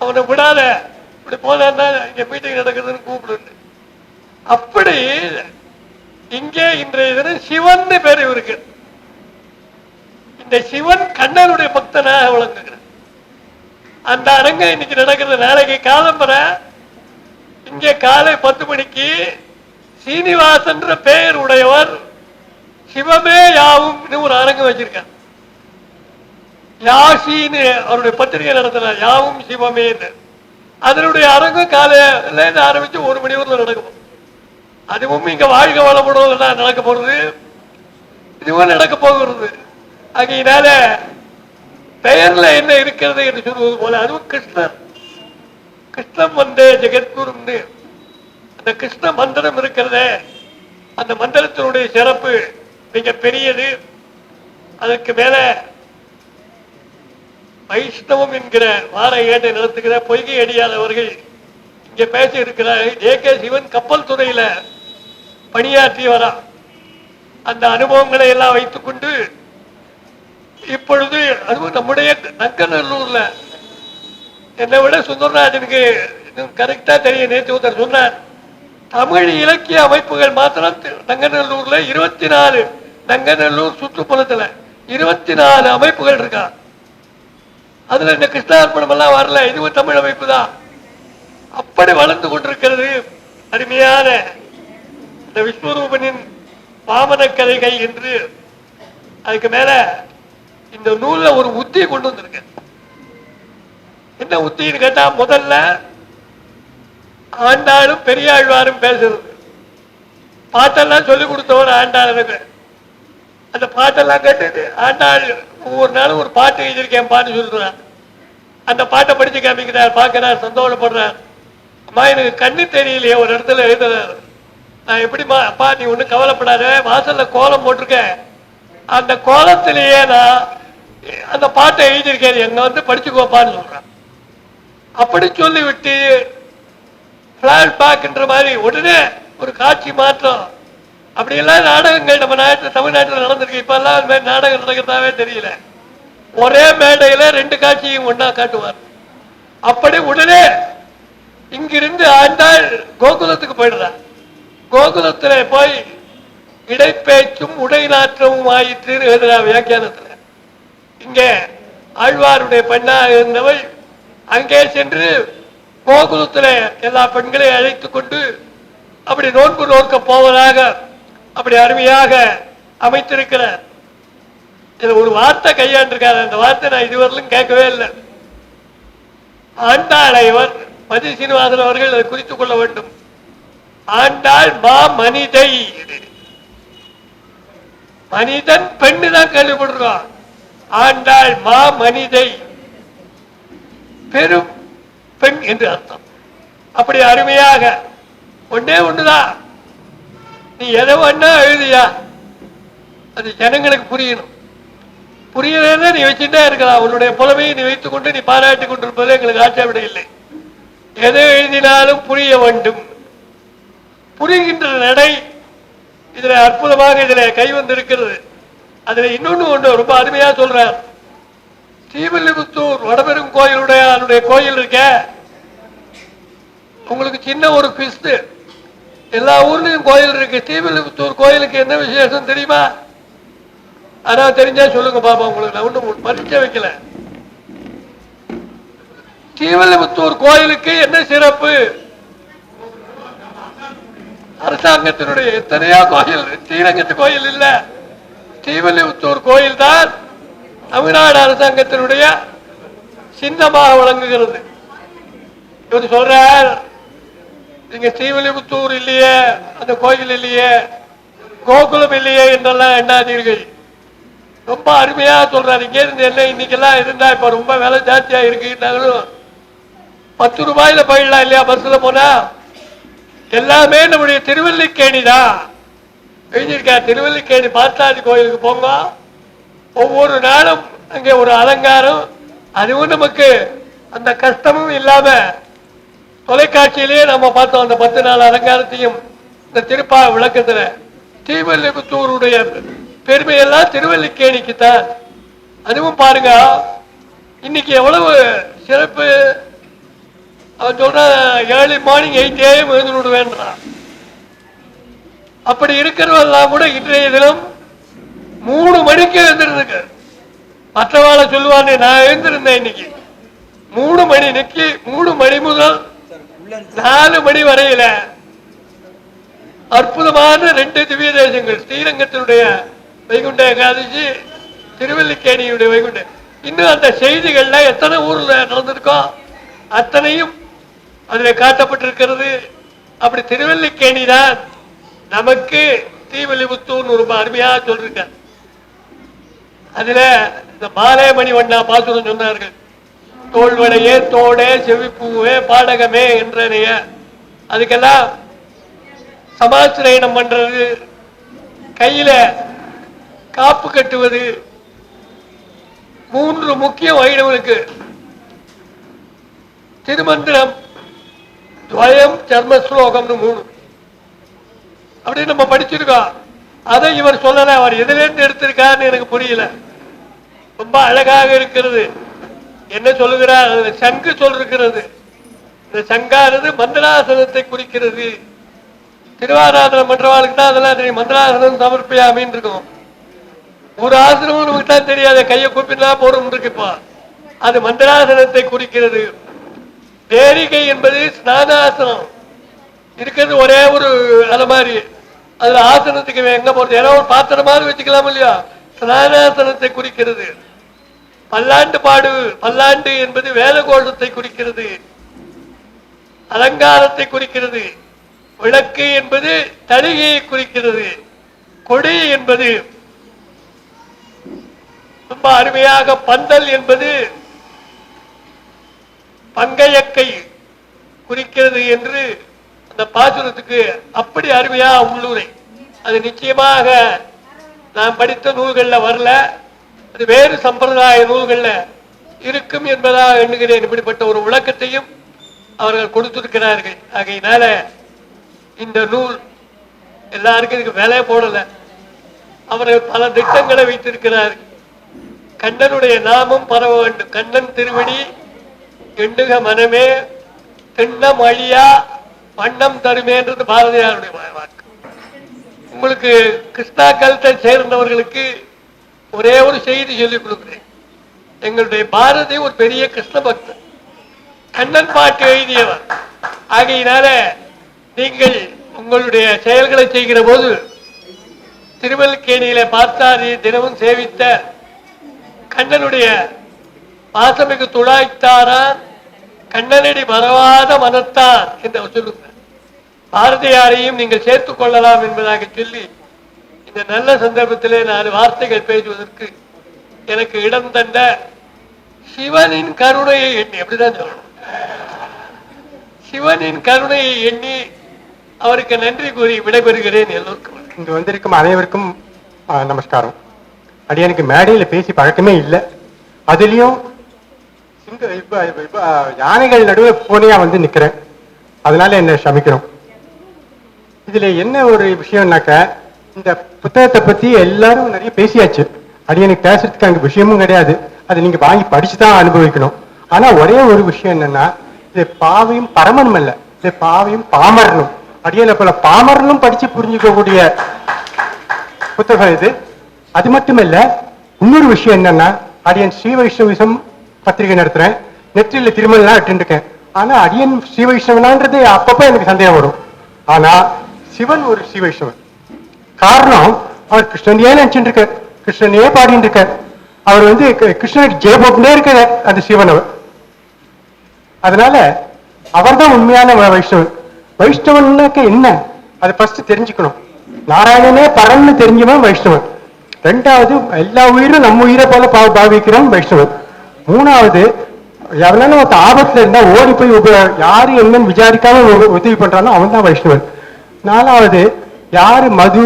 அவனை விடாத, இப்படி போனா இங்க மீட்டிங் நடக்குதுன்னு கூப்பிடு. அப்படி இங்கே இன்றைய தினம் சிவன் பேர் இருக்கு. இந்த சிவன் கண்ணனுடைய பக்தனாக விளங்குகிறார். அந்த அரங்க இன்னைக்கு நடக்கிறது. நாளைக்கு காலம்பரை இங்கே காலை 10 மணிக்கு சீனிவாசன் பெயர் உடையவர் சிவமே யாவும் ஒரு அரங்கம் வச்சிருக்கார். யாசின்னு அவருடைய பத்திரிகை நடத்தினார். யாவும் சிவமே. அதனுடைய அரங்கம் காலையில ஆரம்பிச்சு 1 மணி வரல நடக்கும். அதுவும் இங்க வாழ்க வளமுடன் நடக்க போறது, இதுவும் நடக்க போகிறது. ஆகையினால பெயர்ல என்ன இருக்கிறது என்று சொல்வது போல அதுவும் கிருஷ்ணர், கிருஷ்ணம் வந்தே ஜெகத்குரு, அந்த கிருஷ்ண மந்திரம் இருக்கிறதே, அந்த மந்திரத்தினுடைய சிறப்பு மிக பெரியது. அதற்கு மேல வைஷ்ணவம் என்கிற வார ஏட்டை நடத்துகிற பொய்கை அடியார் அவர்கள் இங்கே பேச இருக்கிறார். ஏகே சிவன் கப்பல் துறையில பணியாற்றியவரா, அந்த அனுபவங்களை எல்லாம் வைத்துக் கொண்டு இப்பொழுது அதுவும் நம்முடைய நங்கநல்லூர்ல என்னை விட சுந்தரராஜனுக்கு கரெக்டா தெரியும். நேற்று ஒருத்தர் சொன்னார், தமிழ் இலக்கிய அமைப்புகள் மாத்திரம் நங்கநல்லூர்ல 24, நங்கநல்லூர் சுற்றுப்புறத்துல 24 அமைப்புகள் இருக்கா. அதுல இந்த கிருஷ்ணார்ப்பணம் எல்லாம் வரல. இதுவும் தமிழ் அமைப்பு தான். அப்படி வளர்ந்து கொண்டிருக்கிறது அருமையான இந்த விஸ்வரூபனின் வாமன கதைகள் என்று. அதுக்கு மேல இந்த நூல்ல ஒரு உத்தி கொண்டு வந்திருக்க. என்ன உத்தின்னு கேட்டா, முதல்ல ஆண்டாளும் பெரியாழ்வாரும் பேசுறது, பாட்டெல்லாம் சொல்லிக் கொடுத்தவர் ஆண்டாளுக்கு. அந்த பாட்டெல்லாம் கேட்டு ஆண்டாள் ஒவ்வொரு நாளும் ஒரு பாட்டு எழுதியிருக்கேன் பாட்டு சொல்றார். அந்த பாட்டை படிச்சு காமிக்கிறார், பார்க்கிறார், சந்தோஷப்படுறார். அம்மா எனக்கு கண்ணு தெரியலையே, ஒரு இடத்துல எழுதுறாரு. நான் எப்படிமா, அப்பா நீ ஒன்றும் கவலைப்படாத, வாசல்ல கோலம் போட்டிருக்கேன், அந்த கோலத்திலேயே நான் அந்த பாட்டை எழுதியிருக்கேன், எங்க வந்து படிச்சுக்கோப்பான்னு சொல்றான். அப்படி சொல்லிவிட்டு பிளாஷ்பேக்ன்ற மாதிரி உடனே ஒரு காட்சி மாற்றம். அப்படியெல்லாம் நாடகங்கள் நம்ம தமிழ்நாட்டில் நடந்திருக்கு. இப்ப எல்லாம் நாடகம் நடக்கிறதாவே தெரியல. ஒரே மேடையில 2 காட்சியும் ஒன்னா காட்டுவார். அப்படி உடனே இங்கிருந்து ஆண்டாள் கோகுலத்துக்கு போயிடுறார். கோகுலத்துல போய் இடைப்பேச்சும் உடைநாற்றமும் ஆயிற்று எழுதுறார் வியாக்கியானத்துல. இங்கே ஆழ்வாருடைய பெண்ணாக இருந்தவள் அங்கே சென்று கோகுலத்துல எல்லா பெண்களையும் அழைத்துக் கொண்டு அப்படி நோன்பு நோக்க போவதாக அப்படி அருமையாக அமைத்திருக்கிறார். இதுல ஒரு வார்த்தை கையாண்டிருக்காரு. அந்த வார்த்தை நான் இதுவரையிலும் கேட்கவே இல்லை. ஆண்டாளைவர் மதி சீனிவாசன் அவர்கள் அதை குறித்துக் கொள்ள வேண்டும். ஆண்டாள் மா மனிதை, மனிதன் பெண்ணு தான் கேள்விப்பட்டிருக்கோம். ஆண்டாள் மா மனிதை, பெரும் பெண் என்று அர்த்தம். அப்படி அருமையாக ஒன்னே ஒண்ணுதான், நீ எதை ஒன்னா எழுதியா அது ஜனங்களுக்கு புரியணும். புரியல நீ வச்சுட்டே இருக்கலாம். உன்னுடைய புலமையை நீ வைத்துக் கொண்டு நீ பாராட்டி கொண்டிருப்பது எங்களுக்கு ஆட்சேபனை இல்லை. எதை எழுதினாலும் புரிய வேண்டும். புரிகின்ற நடை இதுல அற்புதமாக இதுல கை வந்திருக்கிறது. அதுல இன்னொன்னு ஒன்று ரொம்ப அருமையா சொல்றார். ஸ்ரீவில்லிபுத்தூர் வடபெரும் கோயிலுடைய அதனுடைய கோயில் இருக்க, உங்களுக்கு சின்ன ஒரு பிஸ்து, எல்லா ஊர்லயும் கோயில் இருக்கு. ஸ்ரீவில்லிபுத்தூர் கோயிலுக்கு என்ன விசேஷம் தெரியுமா? ஆனா தெரிஞ்சா சொல்லுங்க பாப்பா. உங்களுக்கு நான் ஒன்றும் பரிச்சை வைக்கல. ஸ்ரீவில்லிபுத்தூர் கோயிலுக்கு என்ன சிறப்பு? அரசாங்கத்தினுடைய எத்தனையோ கோயில், ஸ்ரீரங்கத்து கோயில் இல்ல, ஸ்ரீவில்லிபுத்தூர் கோயில் தான் தமிழ்நாடு அரசாங்கத்தினுடைய சின்னமாக விளங்குகிறது. இவர் சொல்றார், நீங்க ஸ்ரீவில்லிபுத்தூர் இல்லையே, அந்த கோயில் இல்லையே, கோகுலம் இல்லையே என்றெல்லாம் எண்ணாதீர்கள். ரொம்ப அருமையா சொல்றாரு. இங்க இருந்து என்ன இன்னைக்கெல்லாம் இருந்தா இப்ப ரொம்ப விலை ஜாஸ்தியா இருக்கு. 10 ரூபாயில போயிடலாம் இல்லையா பஸ்ல போனா? எல்லாமே நம்முடைய திருவல்லிக்கேணி தான் எழுதியிருக்கா. திருவல்லிக்கேணி பார்த்தாதி கோயிலுக்கு போங்க, ஒவ்வொரு நாளும் அங்கே ஒரு அலங்காரம். அதுவும் நமக்கு அந்த கஷ்டமும் இல்லாம தொலைக்காட்சியிலேயே நம்ம பார்த்தோம் அந்த 10 நாள் அலங்காரத்தையும். இந்த திருப்பா விளக்கத்துல ஸ்ரீவில்லிபுத்தூருடைய பெருமையெல்லாம் திருவல்லிக்கேணிக்கு தான். அதுவும் பாருங்க இன்னைக்கு எவ்வளவு சிறப்பு. அவன் சொல்ற ஏர்லி மார்னிங் 8 AM எழுந்து விடுவேன்றான். அப்படி இருக்கிறவெல்லாம் கூட இன்றைய தினம் 3 மணிக்கு எழுந்திருந்துங்க. மற்றவாளை சொல்லுவானே, நான் எழுந்திருந்தேன் இன்னைக்கு 3 மணி, இன்னைக்கு 3 மணி முதல் 4 மணி வரையில அற்புதமான 2 திவ்ய தேசங்கள், ஸ்ரீரங்கத்தினுடைய வைகுண்ட ஏகாதசி, திருவல்லிக்கேணியுடைய வைகுண்ட. இன்னும் அந்த செய்திகள்ல எத்தனை ஊர்ல நடந்திருக்கோ அத்தனையும் அதில் காட்டப்பட்டிருக்கிறது. அப்படி திருவல்லிக்கேணி தான் நமக்கு தீவல்லிபுத்தூர்னு ரொம்ப அருமையா சொல்லிருக்க. அதுல இந்த மாலேமணி வண்ணா பாசுரம் சொன்னார்கள். தோல்வளையே தோடே செவிப்பூவே பாடகமே என்றனைய. அதுக்கெல்லாம் சமாசிரயணம் பண்றது, கையில காப்பு கட்டுவது, 3 முக்கிய வைணவனுக்கு திருமந்திரம், துவயம், சர்ம ஸ்லோகம்னு 3 அப்படின்னு நம்ம படிச்சிருக்கோம். அதை இவர் சொல்லல, அவர் எதிலிருந்து எடுத்திருக்காருன்னு எனக்கு புரியல. ரொம்ப அழகாக இருக்கிறது. என்ன சொல்லுகிறார்? சங்கு சொல்லிருக்கிறது. இந்த சங்கானது மந்திராசனத்தை குறிக்கிறது. திருவாராதனம் பண்றவாளுக்கு தான் அதெல்லாம் தெரியும். மந்திராசனம் சமர்ப்பியாமின்னு இருக்கும். ஒரு ஆசனமும் நமக்கு தான் தெரியாது, கையை கூப்பிட்டா போறோம் இருக்குப்பா. அது மந்திராசனத்தை குறிக்கிறது. தேரிகை என்பது ஸ்நானாசனம் இருக்கிறது, ஒரே ஒரு அலை மாதிரி. அதுல ஆசனத்துக்கு எங்க போறது? ஏன்னா ஒரு பாத்திரம் மாதிரி வச்சுக்கலாம் இல்லையா? ஸ்நானாசனத்தை குறிக்கிறது. பல்லாண்டு பாடு, பல்லாண்டு என்பது வேத கோஷத்தை குறிக்கிறது, அலங்காரத்தை குறிக்கிறது. விளக்கு என்பது தலிகையை குறிக்கிறது. கொடி என்பது ரொம்ப அருமையாக, பந்தல் என்பது பங்கையக்கை குறிக்கிறது என்று அந்த பாசுரத்துக்கு அப்படி அருமையா உள்ளுரை. அது நிச்சயமாக நான் படித்த நூல்கள்ல வரல, அது வேறு சம்பிரதாய நூல்கள்ல இருக்கும் என்பதாக எண்ணுகிறேன். இப்படிப்பட்ட ஒரு விளக்கத்தையும் அவர்கள் கொடுத்திருக்கிறார்கள். ஆகையினால இந்த நூல் எல்லாருக்கும் இதுக்கு விலை போடல. அவர்கள் பல திட்டங்களை வைத்திருக்கிறார்கள். கண்ணனுடைய நாமம் பரவ வேண்டும். கண்ணன் திருவடி எண்ணுக மனமே, திண்ணம் அழியா வண்ணம் தருமேன்றது பாரதியாருடைய வாக்கு. உங்களுக்கு கிருஷ்ணா கல்த்தை சேர்ந்தவர்களுக்கு ஒரே ஒரு செய்தி சொல்லிக் கொடுக்கிறேன். எங்களுடைய பாரதி ஒரு பெரிய கிருஷ்ண பக்தர், கண்ணன் பாட்டு எழுதியவர். ஆகையினால நீங்கள் உங்களுடைய செயல்களை செய்கிற போது திருவல்லிக்கேணியில பார்த்தாரி தினமும் சேவித்த கண்ணனுடைய பாசமிகு துளாய்த்தாரான் கண்ணனடி மறவாத மனத்தான் என்று சொல்லுங்க. பாரதியாரையும் நீங்கள் சேர்த்துக் கொள்ளலாம் என்பதாக சொல்லி இந்த நல்ல சந்தர்ப்பத்திலே 4 வார்த்தைகள் பேசுவதற்கு எனக்கு இடம் தந்த சிவனின் கருணையை எண்ணி, அப்படிதான் சொல்லணும், சிவனின் கருணையை எண்ணி அவருக்கு நன்றி கூறி விடைபெறுகிறேன். எல்லோருக்கும் இங்கு வந்திருக்கும் அனைவருக்கும் நமஸ்காரம். அடியனுக்கு மேடையில் பேசி பழக்கமே இல்லை. அதுலயும் யானைகள் நடுவில் போனியா வந்து நிக்கிறேன். அதனால என்ன சமிக்கிறோம். இதுல என்ன ஒரு விஷயம்னாக்க, இந்த புத்தகத்தை பத்தி எல்லாரும் நிறைய பேசியாச்சு. அடியனுக்கு பேசுறதுக்கு அங்க விஷயமும் கிடையாது. அது நீங்க வாங்கி படிச்சுதான் அனுபவிக்கணும். ஆனா ஒரே ஒரு விஷயம் என்னன்னா, இது பாவையும் பரமனும் அல்ல, இது பாவையும் பாமரனும். அடியனை போல பாமரனும் படிச்சு புரிஞ்சுக்கக்கூடிய புத்தகம் இது. அது மட்டுமல்ல, இன்னொரு விஷயம் என்னன்னா, அடியன் ஸ்ரீ வைஷ்ணவிசம் பத்திரிகை நடத்துறேன், நெற்றில திருமலாம் இருக்கேன். ஆனா அடியன் ஸ்ரீ வைஷ்ணவனான்றது அப்பப்ப எனக்கு சந்தேகம் வரும். ஆனா சிவன் ஒரு ஸ்ரீ வைஷ்ணவன். காரணம், அவர் கிருஷ்ணனையே நினைச்சுட்டு இருக்க, கிருஷ்ணனையே பாடிட்டு இருக்க. அவர் வந்து கிருஷ்ணனுக்கு ஜெய போட்டுனே இருக்க அந்த சிவன் அவர். அதனால அவர் தான் உண்மையான வைஷ்ணவன். வைஷ்ணவன்னாக்க என்ன, அதை ஃபர்ஸ்ட் தெரிஞ்சுக்கணும். நாராயணனே பரன்னு தெரிஞ்சவன் வைஷ்ணவன். 2வது, எல்லா உயிரும் நம்ம உயிரை போல பாவிக்கிறோம் வைஷ்ணவன். 3வது, எவனாலும் ஒருத்த ஆபத்துல இருந்தா ஓடி போய் யாரு என்னன்னு விசாரிக்காம உதவி பண்றானோ அவன் தான் வைஷ்ணவன். 4வது, யாரு மது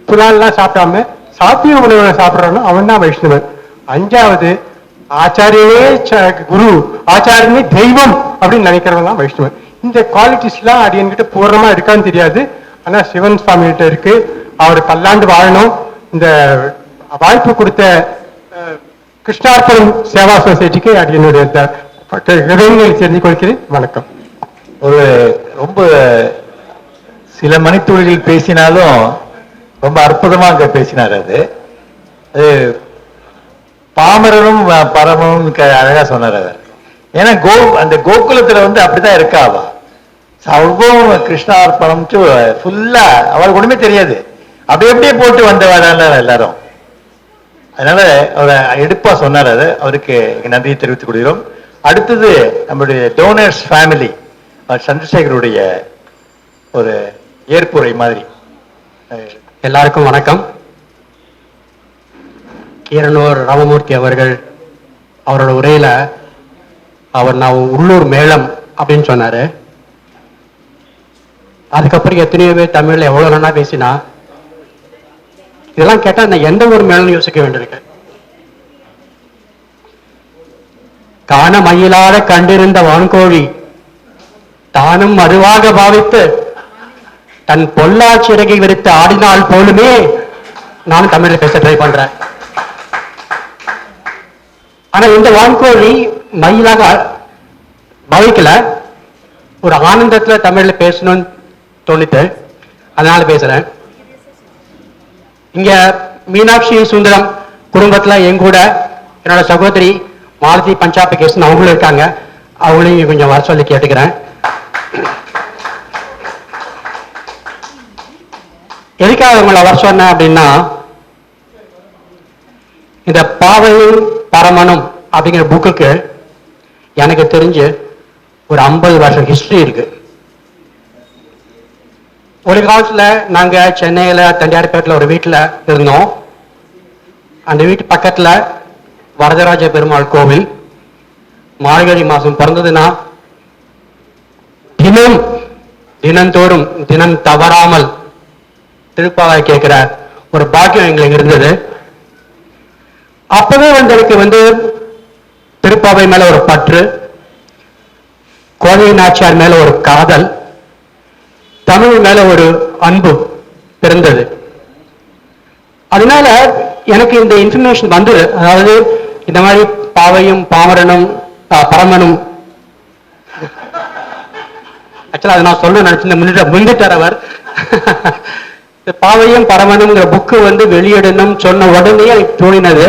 புலால்லாம் சாப்பிடாம சாத்திய உணவுகளை சாப்பிட்றானோ அவன் தான் வைஷ்ணவன். 5வது, ஆச்சாரியனே குரு, ஆச்சாரியனே தெய்வம் அப்படின்னு நினைக்கிறவன் தான் வைஷ்ணவன். இந்த குவாலிட்டிஸ் எல்லாம் அடியன்கிட்ட பூர்ணமா இருக்கான்னு தெரியாது. ஆனா சிவன் சுவாமி கிட்ட இருக்கு. அவர் பல்லாண்டு வாழணும். இந்த வாய்ப்பு கொடுத்த கிருஷ்ணார்பணம் சேவா சொசைட்டிக்கு அடியனுடைய தெரிந்து கொள்கிறேன். வணக்கம். ஒரு ரொம்ப சில மணித்துளிகள் பேசினாலும் ரொம்ப அற்புதமாக பேசினார். அது பாமரனும் பரமனும் அழகா சொன்னார். அவர் ஏன்னா அந்த கோகுலத்துல அப்படிதான் இருக்காவா, சர்வம் கிருஷ்ணார்ப்பணம் ஃபுல்லா அவளுக்கு ஒண்ணுமே தெரியாது, அப்படியே போட்டு வந்தவாடால எல்லாரும். அதனால அவரை எடுப்பா சொன்னார். அது அவருக்கு நன்றியை தெரிவித்துக் கொள்கிறோம். அடுத்தது நம்முடைய டோனர்ஸ் ஃபேமிலி சந்திரசேகருடைய ஒரு ஏற்புரை மாதிரி. எல்லாருக்கும் வணக்கம். கீரனூர் ராமமூர்த்தி அவர்கள் அவரோட உரையில நான் உள்ளூர் மேளம் அப்படின்னு சொன்னாரு. அதுக்கப்புறம் எத்தனையோ பேர் தமிழ்ல எவ்வளவு நல்லா பேசினா, இதெல்லாம் கேட்டா நான் எந்த ஒரு மேலும் யோசிக்க வேண்டியிருக்கு. காண மயிலாட கண்டிருந்த வான்கோழி தானும் மதுவாக பாவித்து தன் பொல்லா சிறகை விரித்து ஆடினால் போலுமே நானும் தமிழ்ல பேச ட்ரை பண்றேன். ஆனா இந்த வான்கோழி மயிலாக பாவிக்கல, ஒரு ஆனந்தத்துல தமிழ்ல பேசணும்னு தோணித்து, அதனால பேசுறேன். இங்க மீனாட்சி சுந்தரம் குடும்பத்துல என் கூட என்னோட சகோதரி மாலதி பஞ்சாபி கேசன் அவங்களும் இருக்காங்க. அவங்களையும் கொஞ்சம் வர சொல்லி கேட்டுக்கிறேன். எதுக்காக அவங்கள வர சொன்னேன் அப்படின்னா, இந்த பாவையும் பரமனும் அப்படிங்கிற புக்குக்கு எனக்கு தெரிஞ்சு ஒரு 50 வருஷம் ஹிஸ்டரி இருக்கு. ஒரு காலத்துல நாங்க சென்னையில தண்டியார்பேட்டில் ஒரு வீட்டுல இருந்தோம். அந்த வீட்டு பக்கத்துல வரதராஜ பெருமாள் கோவில். மார்கழி மாசம் பிறந்ததுன்னா தினந்தோறும் தினம் தவறாமல் திருப்பாவை கேட்கிற ஒரு பாக்கியம் எங்களுக்கு இருந்தது. அப்பவே எனக்கு திருப்பாவை மேல ஒரு பற்று, கோதை நாச்சியார் மேல ஒரு காதல், தமிழ் மேல ஒரு அன்பு பிறந்தது. அதனால எனக்கு இந்த இன்ஃபர்மேஷன் வந்தது. அதாவது இந்த மாதிரி பாவையும் பாமரனும் பரமனும், ஆக்சுவலா அதை நான் சொல்ல நினைச்சு முந்திட்டார் அவர். பாவையும் பரமனுங்கிற புக்கு வெளியிடணும் சொன்ன உடனே எனக்கு தோணினது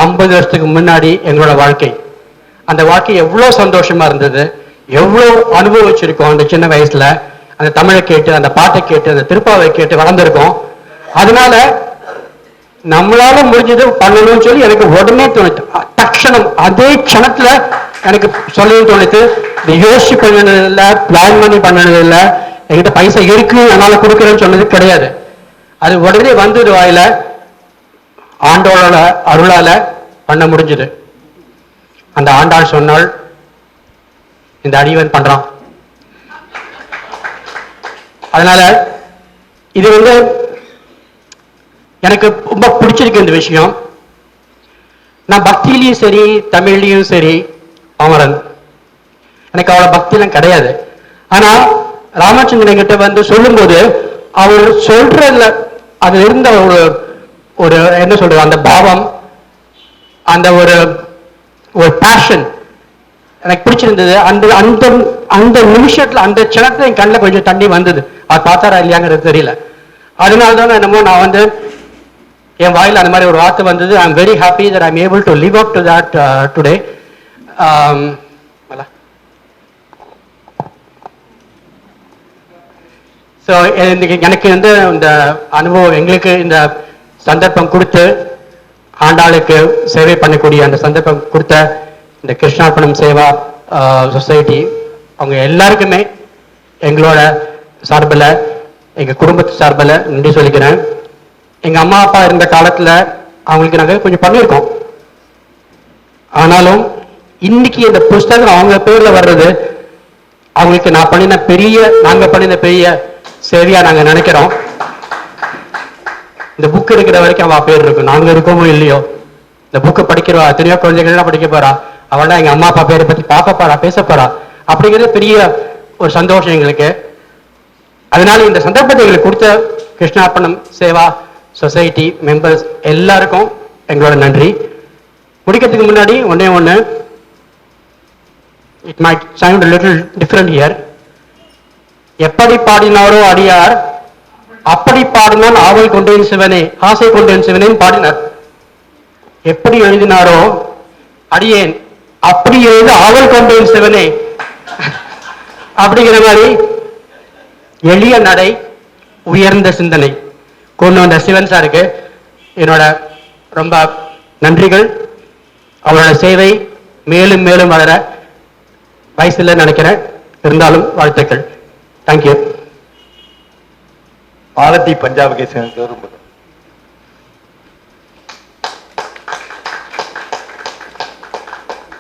50 வருஷத்துக்கு முன்னாடி எங்களோட வாழ்க்கை. அந்த வாழ்க்கை எவ்வளவு சந்தோஷமா இருந்தது, எவ்வளவு அனுபவிச்சிருக்கோம். அந்த சின்ன வயசுல அந்த தமிழை கேட்டு, அந்த பாட்டை கேட்டு, அந்த திருப்பாவை கேட்டு வளர்ந்துருக்கோம். அதனால நம்மளால முடிஞ்சது பண்ணணும்னு சொல்லி எனக்கு உடனே தோணுது. தட்சணம் அதே க்ஷணத்துல எனக்கு சொல்லணும்னு தோணுது. யோசிச்சு பண்ணது இல்லை, பிளான் பண்ணி பண்ணது இல்லை, என்கிட்ட பைசா இருக்கு அதனால கொடுக்குறேன்னு சொன்னது கிடையாது. அது உடனே வந்தது வாயில, ஆண்டோட அருளால பண்ண முடிஞ்சது. அந்த ஆண்டாள் சொன்னாள், இந்த அடிவன் பண்றான். அதனால இது எனக்கு ரொம்ப பிடிச்சிருக்கு இந்த விஷயம். நான் பக்தியிலையும் சரி தமிழ்லையும் சரி அமரன், எனக்கு அவ்வளவு பக்தியெல்லாம் கிடையாது. ஆனா ராமச்சந்திரன் கிட்ட சொல்லும்போது அவர் சொல்றதுல அதுல இருந்த ஒரு என்ன சொல்றது, அந்த பாவம், அந்த ஒரு பேஷன் எனக்கு பிடிச்சிருந்தது. அந்த அந்த அந்த நிமிஷத்துல, அந்த க்ஷணத்துல என் கண்ணில் கொஞ்சம் தண்ணி வந்தது. அது பார்த்தாரா இல்லையாங்கிறது தெரியல. அதனால்தான் என்னமோ நான் என் வாயில் அந்த மாதிரி ஒரு வார்த்தை வந்தது. I am very happy that I am able to live up to that today. So எனக்கு இந்த அனுபவம், எங்களுக்கு இந்த சந்தர்ப்பம் கொடுத்து ஆண்டாளுக்கு சேவை பண்ணக்கூடிய அந்த சந்தர்ப்பம் கொடுத்த இந்த கிருஷ்ணார்ப்பணம் சேவா சொசைட்டி, அவங்க எல்லாருக்குமே எங்களோட சார்பில், எங்கள் குடும்பத்து சார்பில் நன்றி சொல்லிக்கிறேன். எங்கள் அம்மா அப்பா இருந்த காலத்தில் அவங்களுக்கு நாங்கள் கொஞ்சம் பண்ணியிருக்கோம். ஆனாலும் இன்னைக்கு இந்த புஸ்தகம் அவங்க பேரில் வர்றது அவங்களுக்கு நாங்கள் பண்ணின பெரிய சேவையா நாங்கள் நினைக்கிறோம். இந்த புக் இருக்கிற வரைக்கும் அவள் பேர் இருக்கும். நாங்கள் இருக்கோமோ இல்லையோ, இந்த புக்கை படிக்கிறவா எத்தனையோ குழந்தைகள்லாம் படிக்க போறா, அவள்லாம் எங்கள் அம்மா அப்பா பேரை பற்றி பார்க்க போறா, பேச போறா. அப்படிங்கிறது பெரிய ஒரு சந்தோஷம் எங்களுக்கு. அதனால இந்த சந்தர்ப்பத்தை எங்களுக்கு கொடுத்த கிருஷ்ணார்ப்பணம் சேவா சொசைட்டி மெம்பர்ஸ் எல்லாருக்கும் எங்களோட நன்றி. முடிக்கிறதுக்கு முன்னாடி ஒண்ணு, it might sound a little different here. எப்படி பாடினாரோ அடியார் அப்படி பாடினான் ஆவல் கொண்டேன் சிவனே ஆசை கொண்டேன் சிவனேன்னு பாடினார். எப்படி எழுதினாரோ அடியேன் அப்படி எழுத ஆவல் கொண்டேன் சிவனே அப்படிங்கிற மாதிரி எளிய நடை உயர்ந்த சிந்தனை கொண்டு வந்த சிவன் சாருக்கு என்னோட ரொம்ப நன்றிகள். அவரோட சேவை மேலும் மேலும் வளர வயசுல நினைக்கிறேன், இருந்தாலும் வாழ்த்துக்கள். தேங்க்யூ. மாலதி பஞ்சாப் கேசன்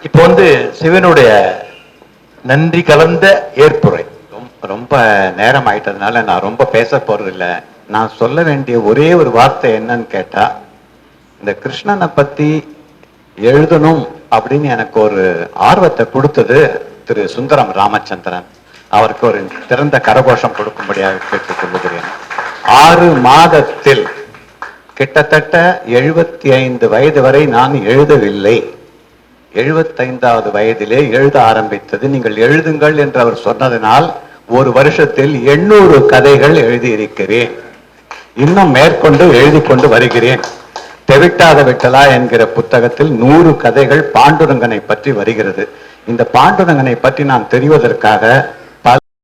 இப்போ வந்து சிவனுடைய நன்றி கலந்த ஏற்புரை. ரொம்ப நேரம் ஆயிட்டதுனால நான் ரொம்ப பேச போறதில்ல. நான் சொல்ல வேண்டிய ஒரே ஒரு வார்த்தை என்னன்னு கேட்டா, இந்த கிருஷ்ணனை பத்தி எழுதணும் அப்படின்னு எனக்கு ஒரு ஆர்வத்தை கொடுத்தது திரு சுந்தரம் ராமச்சந்திரன். அவருக்கு ஒரு திறந்த கரகோஷம் கொடுக்கும்படியாக கேட்டுக்கொள்கிறேன். 6 மாதத்தில் கிட்டத்தட்ட 75 வயது வரை நான் எழுதவில்லை. 75வது வயதிலே எழுத ஆரம்பித்தது. நீங்கள் எழுதுங்கள் என்று அவர் சொன்னதனால் ஒரு வருஷத்தில் 800 கதைகள் எழுதியிருக்கிறேன். இன்னும் மேற்கொண்டு எழுதி கொண்டு வருகிறேன். தெவிட்டாத விட்டலா என்கிற புத்தகத்தில் 100 கதைகள் பாண்டுரங்கனை பற்றி வருகிறது. இந்த பாண்டுரங்கனை பற்றி நான் தெரிவதற்காக